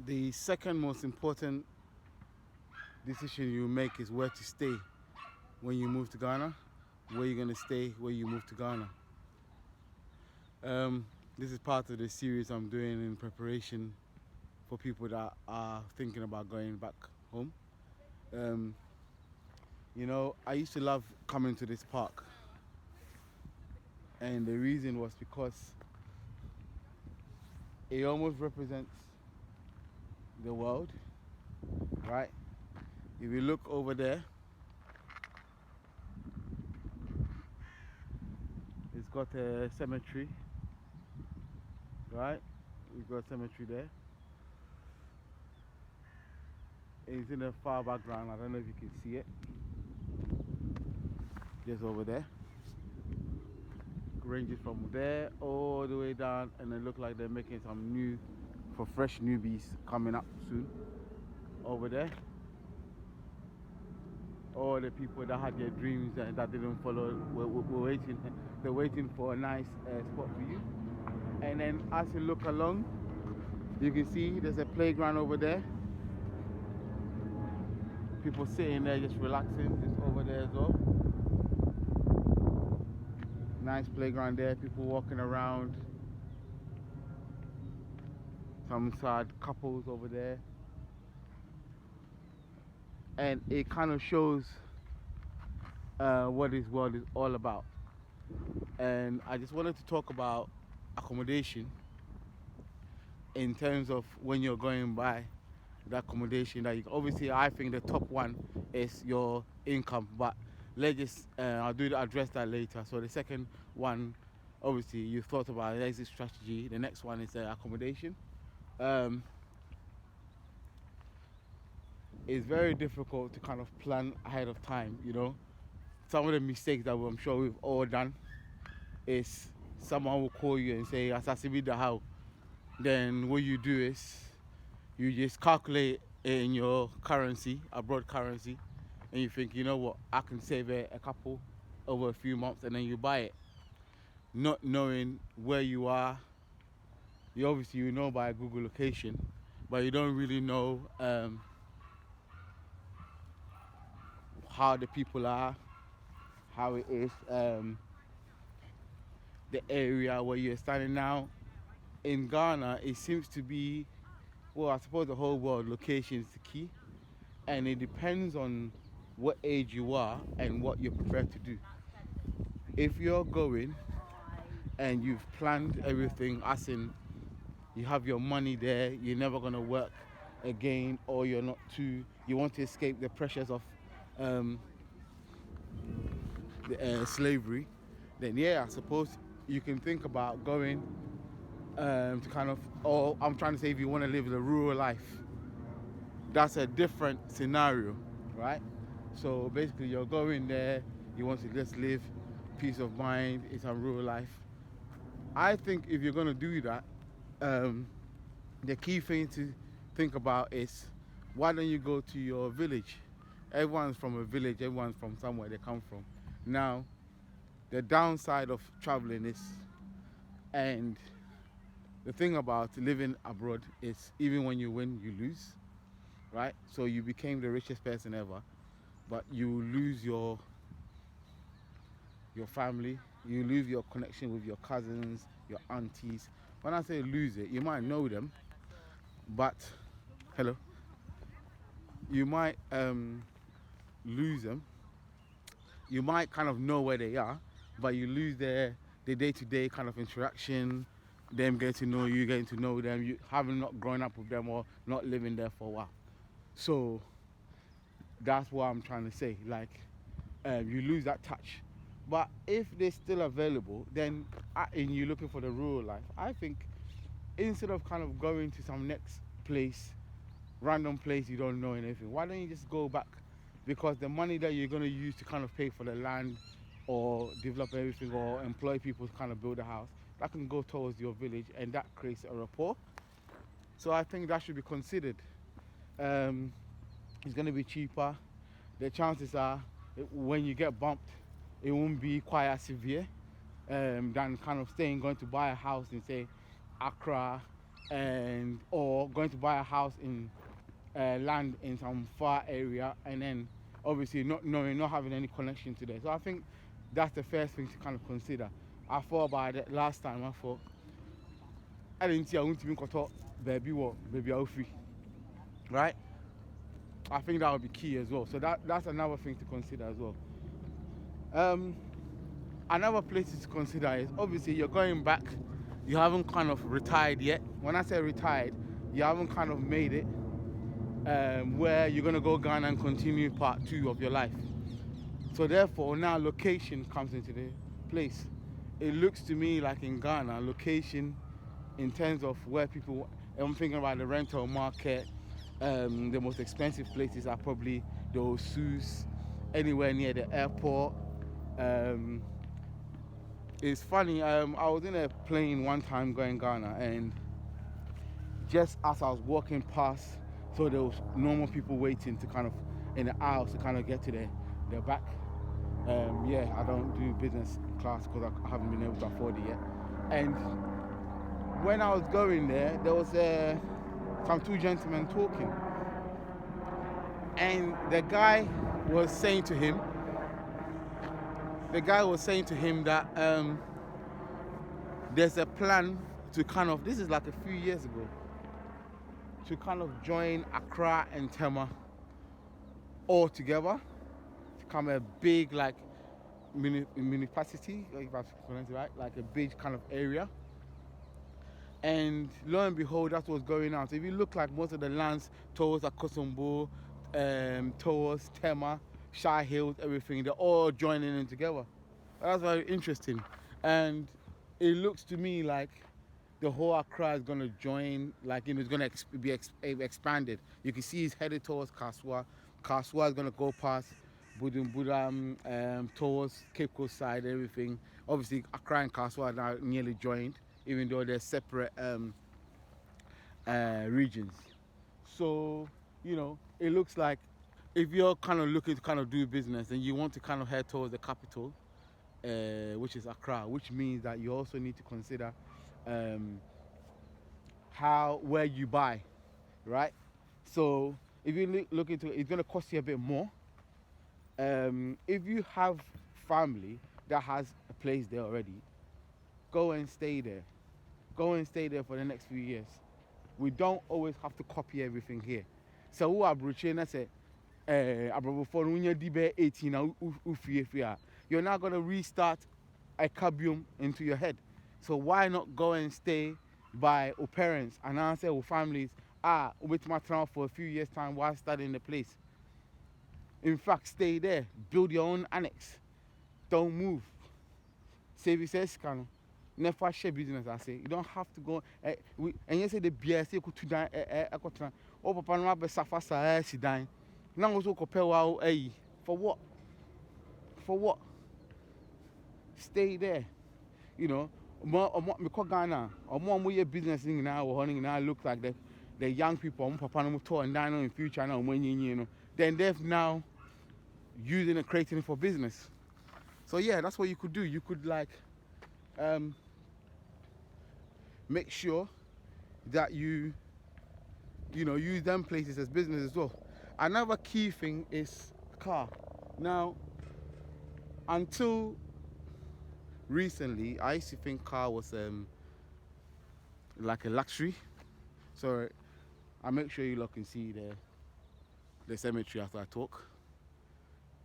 The second most important decision you make is where to stay when you move to Ghana, where you're going to stay where you move to Ghana. This is part of the series I'm doing in preparation for people that are thinking about going back home. You know, I used to love coming to this park, and the reason was because it almost represents the world, right? If you look over there, it's got a cemetery, right? We've got a cemetery there. It's in the far background. I don't know if you can see it. Just over there. Ranges from there all the way down, and it looks like they're making some new, for fresh newbies coming up soon. Over there. All the people that had their dreams and that didn't follow were waiting. They're waiting for a nice spot for you. And then as you look along, you can see there's a playground over there. People sitting there just relaxing, just over there as well. Nice playground there, people walking around. Some sad couples over there. And it kind of shows what this world is all about. And I just wanted to talk about accommodation in terms of when you're going by the accommodation that you obviously I think the top one is your income, but let's just I'll address that later. So the second one, obviously you thought about an exit strategy. The next one is accommodation. It's very difficult to kind of plan ahead of time, you know. Some of the mistakes that I'm sure we've all done is someone will call you and say Asasibi how. Then what you do is you just calculate it in your currency, abroad currency, and you think, you know what, I can save a couple over a few months, and then you buy it, not knowing where you are. You obviously you know by Google location, but you don't really know how the people are, how it is, the area where you're standing now. In Ghana, it seems to be, well, I suppose the whole world, location is the key, and it depends on what age you are and what you're prepared to do. If you're going and you've planned everything, as in you have your money there, you're never going to work again, or you're not too, you want to escape the pressures of slavery, then yeah, I suppose you can think about going to kind of, or I'm trying to say if you want to live the rural life, that's a different scenario, right? So basically you're going there, you want to just live peace of mind, it's a rural life. I think if you're going to do that, the key thing to think about is, why don't you go to your village? Everyone's from a village, everyone's from somewhere they come from. Now, the downside of traveling is, and the thing about living abroad is, even when you win, you lose, right? So you became the richest person ever, but you lose your family, you lose your connection with your cousins, your aunties. When I say lose it, you might know them, but hello, you might lose them. You might kind of know where they are, but you lose the day-to-day kind of interaction, them getting to know you, getting to know them, you having not grown up with them or not living there for a while. So that's what I'm trying to say. Like, you lose that touch. But if they're still available, then and you're looking for the rural life, I think instead of kind of going to some next place, random place you don't know anything, why don't you just go back? Because the money that you're going to use to kind of pay for the land or develop everything or employ people to kind of build a house, that can go towards your village, and that creates a rapport. So I think that should be considered. It's going to be cheaper. The chances are when you get bumped, it won't be quite as severe than kind of going to buy a house in, say, Accra and or going to buy a house in land in some far area, and then obviously not knowing, not having any connection to there. So I think that's the first thing to kind of consider. I thought about it last time. I thought I didn't see I won't even talk baby what baby I'll free, right? I think that would be key as well. So that's another thing to consider as well. Um, Another place to consider is obviously you're going back. You haven't kind of retired yet. When I say retired, you haven't kind of made it where you're gonna go Ghana and continue part two of your life. So therefore, now location comes into the place. It looks to me like in Ghana, location in terms of where people, I'm thinking about the rental market, the most expensive places are probably the Osus, anywhere near the airport. Um, it's funny, I was in a plane one time going Ghana, and just as I was walking past, so there was normal people waiting to kind of in the aisles to kind of get to the back. Yeah, I don't do business class because I haven't been able to afford it yet. And when I was going there was some two gentlemen talking, and the guy was saying to him that there's a plan to kind of, this is like a few years ago, to kind of join Accra and Tema all together to become a big like municipality, if I pronounce it right, like a big kind of area. And lo and behold, that's what's going on. So if you look like most of the lands towards Akosombo, towards Tema, Shire Hills, everything, they're all joining in together. That's very interesting. And it looks to me like the whole Accra is going to join, like, you know, it's going to be expanded. You can see it's headed towards Kaswa. Kaswa is going to go past Budum, towards Cape Coast side, everything. Obviously, Accra and Kaswa are now nearly joined, even though they're separate regions. So, you know, it looks like if you're kind of looking to kind of do business and you want to kind of head towards the capital, which is Accra, which means that you also need to consider where you buy, right? So if you look into it, it's going to cost you a bit more. If you have family that has a place there already, go and stay there. Go and stay there for the next few years. We don't always have to copy everything here. So who are Bruchena say, before when you're 18, you're not going to restart a cabium into your head. So why not go and stay by our parents and answer our families, with my town for a few years time while studying the place. In fact, stay there, build your own annex, don't move. Save yourself, can never share business. I say you don't have to go. And you say the BS you could to die. Oh, papa, no be safasa si die. Now also compare wow. For what? For what? Stay there. You know, because Ghana, or more your business thing now, or hunting now look like the young people, papa no tour and dine in future now when you know. Then they're now using and creating it for business. So yeah, that's what you could do. You could like make sure that you know use them places as business as well. Another key thing is car. Now, until recently, I used to think car was like a luxury. So I'll make sure you lot can see the cemetery after I talk.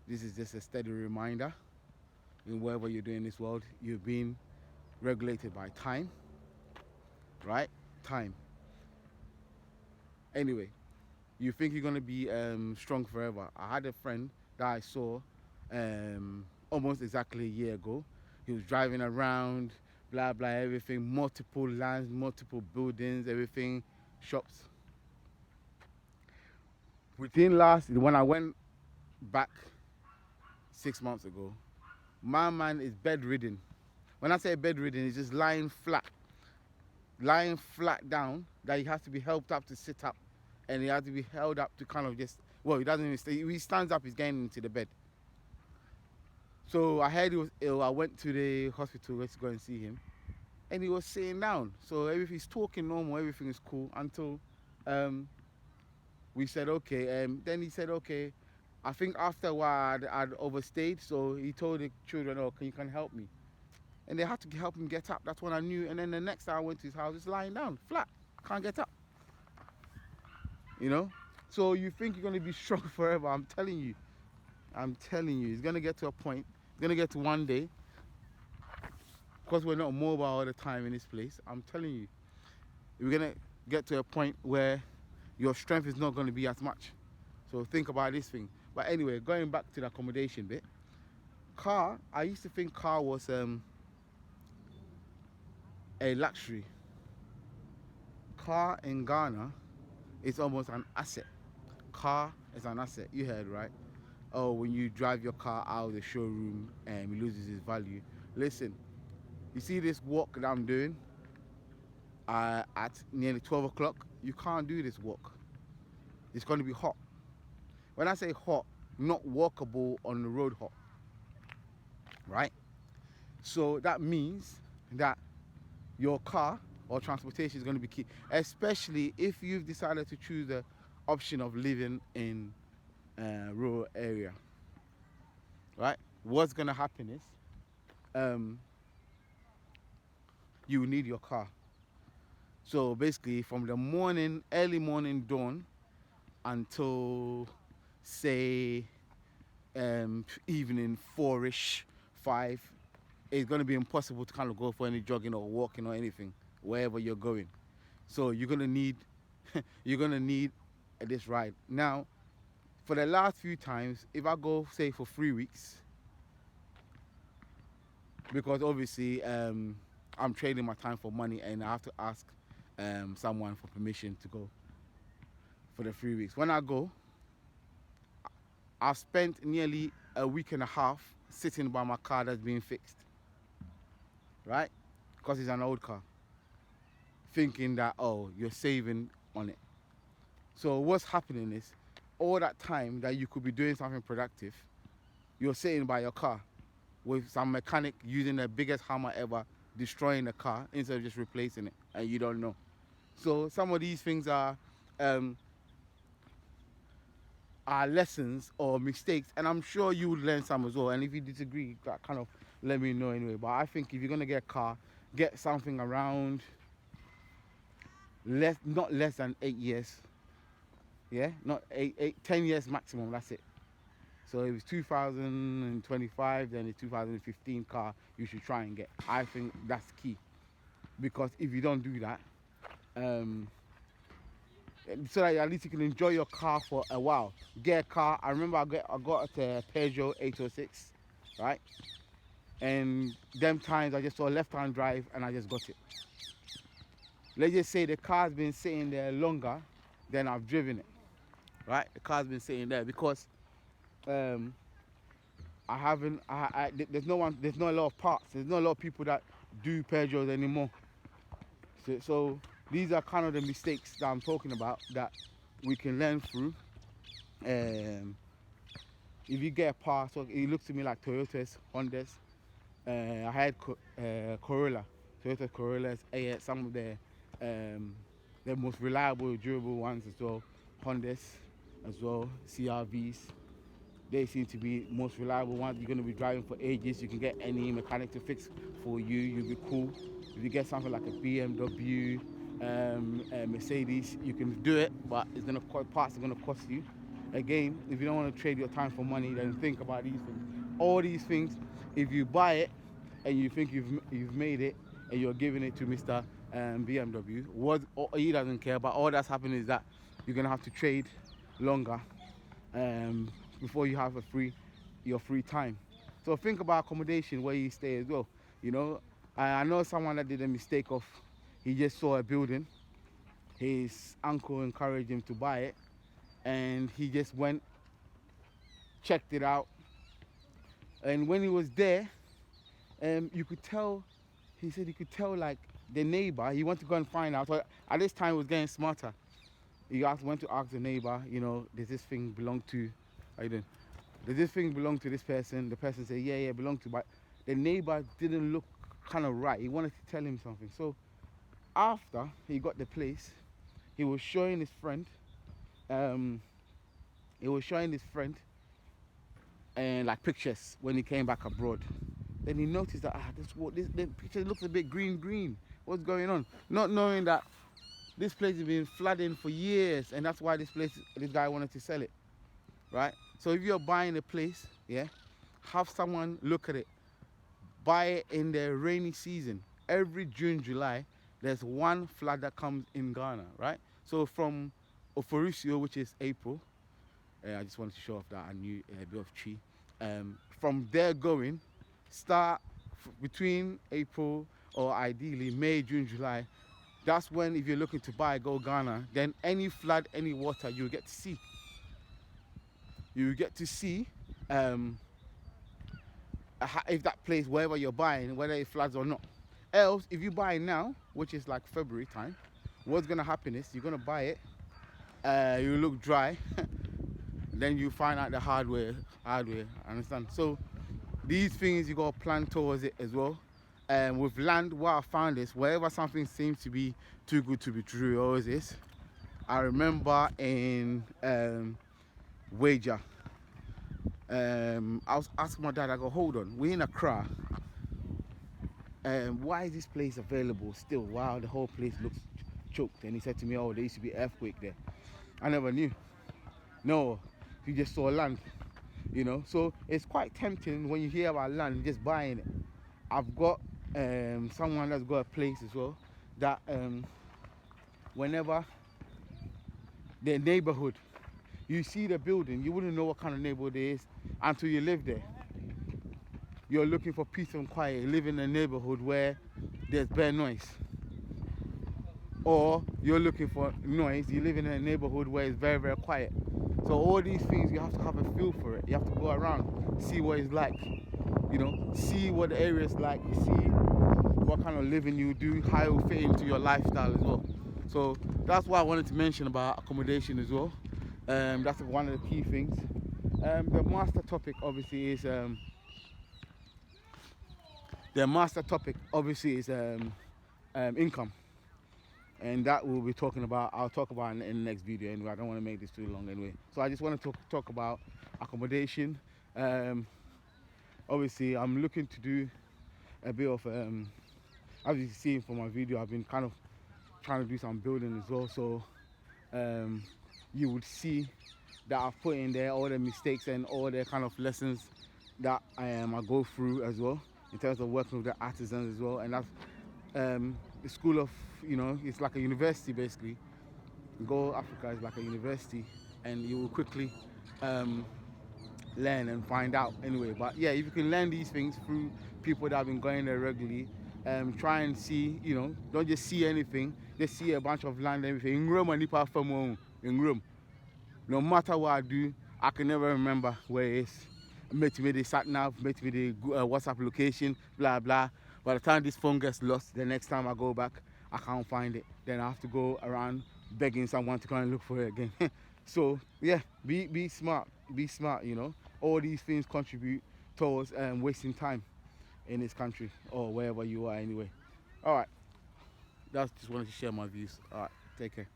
This is just a steady reminder in wherever you're doing in this world, you're being regulated by time, right? Time. Anyway, you think you're going to be strong forever. I had a friend that I saw almost exactly a year ago. He was driving around, blah, blah, everything, multiple lands, multiple buildings, everything, shops. When I went back 6 months ago, my man is bedridden. When I say bedridden, he's just lying flat down, that he has to be helped up to sit up, and he has to be held up to kind of just, well, he doesn't even stay. If he stands up, he's getting into the bed. So I heard he was ill. I went to the hospital to go and see him. and he was sitting down. So everything's talking normal, everything is cool until we said okay. Then he said okay. I think after a while I'd overstayed, so he told the children, "Oh, can you help me?" And they had to help him get up. That's when I knew. And then the next time I went to his house, he's lying down, flat, can't get up. You know. So you think you're gonna be strong forever? I'm telling you, it's gonna get to a point. It's gonna get to one day, because we're not mobile all the time in this place. I'm telling you, we're gonna get to a point where your strength is not gonna be as much. So think about this thing. But anyway, going back to the accommodation bit, car. I used to think car was a luxury. Car in Ghana is almost an asset. Car is an asset. You heard right? Oh, when you drive your car out of the showroom and it loses its value. Listen, you see this walk that I'm doing at nearly 12 o'clock? You can't do this walk. It's going to be hot. When I say hot, not walkable on the road hot. Right? So that means that your car or transportation is going to be key, especially if you've decided to choose the option of living in a rural area. Right? What's going to happen is you will need your car. So basically from the morning, early morning dawn until say evening 4ish, 5, it's going to be impossible to kind of go for any jogging or walking or anything wherever you're going. So you're going to need this ride. Now, for the last few times, if I go say for 3 weeks, because obviously I'm trading my time for money and I have to ask someone for permission to go for the 3 weeks. When I go, I've spent nearly a week and a half sitting by my car that's being fixed, right? Because it's an old car, thinking that, oh, you're saving on it. So what's happening is, all that time that you could be doing something productive, you're sitting by your car with some mechanic using the biggest hammer ever, destroying the car instead of just replacing it, and you don't know. So some of these things are lessons or mistakes, and I'm sure you would learn some as well. And if you disagree, kind of let me know anyway. But I think if you're gonna get a car, get something around not less than 8 years. Yeah, not 10 years maximum. That's it. So if it's 2025, then it's 2015 car you should try and get. I think that's key, because if you don't do that, so that at least you can enjoy your car for a while. Get a car. I remember I got a Peugeot 806, right? And them times I just saw left-hand drive and I just got it. Let's just say the car's been sitting there longer than I've driven it, right? The car's been sitting there because there's not a lot of parts. There's not a lot of people that do Peugeots anymore. So these are kind of the mistakes that I'm talking about that we can learn through. If you get a pass, so it looks to me like Toyotas, Hondas. I had Corolla, Toyota Corollas, some of the most reliable, durable ones as well. Hondas as well, CRVs. They seem to be most reliable ones. You're going to be driving for ages. You can get any mechanic to fix for you. You'll be cool. If you get something like a BMW, a Mercedes, you can do it, but it's going to cost, parts are going to cost you. Again, if you don't want to trade your time for money, then think about these things. All these things, if you buy it and you think you've made it and you're giving it to Mr. BMW, he doesn't care. But all that's happening is that you're going to have to trade longer before you have your free time. So think about accommodation where you stay as well. You know, I know someone that did a mistake of, he just saw a building, his uncle encouraged him to buy it, and he just went, checked it out, and when he was there, you could tell, he said he could tell like the neighbor, he went to go and find out. So at this time he was getting smarter. He went to ask the neighbor, you know, does this thing belong to, does this thing belong to this person? The person said, yeah, it belongs to, but the neighbor didn't look kind of right. He wanted to tell him something. So after he got the place, he was showing his friend. Um, he was showing his friend and like pictures when he came back abroad. Then he noticed that this the picture looks a bit green. What's going on? Not knowing that this place has been flooding for years, and that's why this guy wanted to sell it, right? So if you're buying a place, yeah, have someone look at it. Buy it in the rainy season. Every June, July, there's one flood that comes in Ghana, right? So from Oforisio, which is April, I just wanted to show off that I knew a bit of tree. From there going, start between April or ideally May, June, July. That's when, if you're looking to buy, go Ghana. Then any flood, any water, you get to see. You get to see if that place, wherever you're buying, whether it floods or not. Else, if you buy now, which is like February time, what's gonna happen is you're gonna buy it, you look dry, then you find out the hard way, understand? So these things you gotta plan towards it as well. And with land, what I found is wherever something seems to be too good to be true, it always is. I remember in Wager, I was asking my dad, I go, hold on, we're in Accra. Why is this place available still? Wow, the whole place looks choked. And he said to me, oh, there used to be an earthquake there. I never knew. No, you just saw land, you know. So it's quite tempting when you hear about land, just buying it. I've got someone that's got a place as well that whenever the neighborhood, you see the building, you wouldn't know what kind of neighborhood it is until you live there. You're looking for peace and quiet, you live in a neighborhood where there's bare noise. Or you're looking for noise, you live in a neighborhood where it's very, very quiet. So all these things, you have to have a feel for it. You have to go around, see what it's like, you know, see what the area is like, see what kind of living you do, how it will fit into your lifestyle as well. So that's what I wanted to mention about accommodation as well. That's one of the key things. The master topic obviously is income, and that we'll be talking about. I'll talk about in the next video anyway. I don't want to make this too long anyway. So I just want to talk about accommodation. Obviously I'm looking to do a bit of as you see from my video, I've been kind of trying to do some building as well. So you would see that I've put in there all the mistakes and all the kind of lessons that I go through as well in terms of working with the artisans as well. And that's the school of, you know, it's like a university basically. Go Africa is like a university, and you will quickly learn and find out anyway. But yeah, if you can learn these things through people that have been going there regularly, try and see, you know, don't just see anything, just see a bunch of land and everything. In Rome, and in Rome, no matter what I do, I can never remember where it is. Met me the sat nav, met me the WhatsApp location, blah blah. By the time this phone gets lost, the next time I go back, I can't find it. Then I have to go around begging someone to come and look for it again. So yeah, be smart, you know. All these things contribute towards wasting time in this country or wherever you are anyway. All right, that's just wanted to share my views. All right, take care.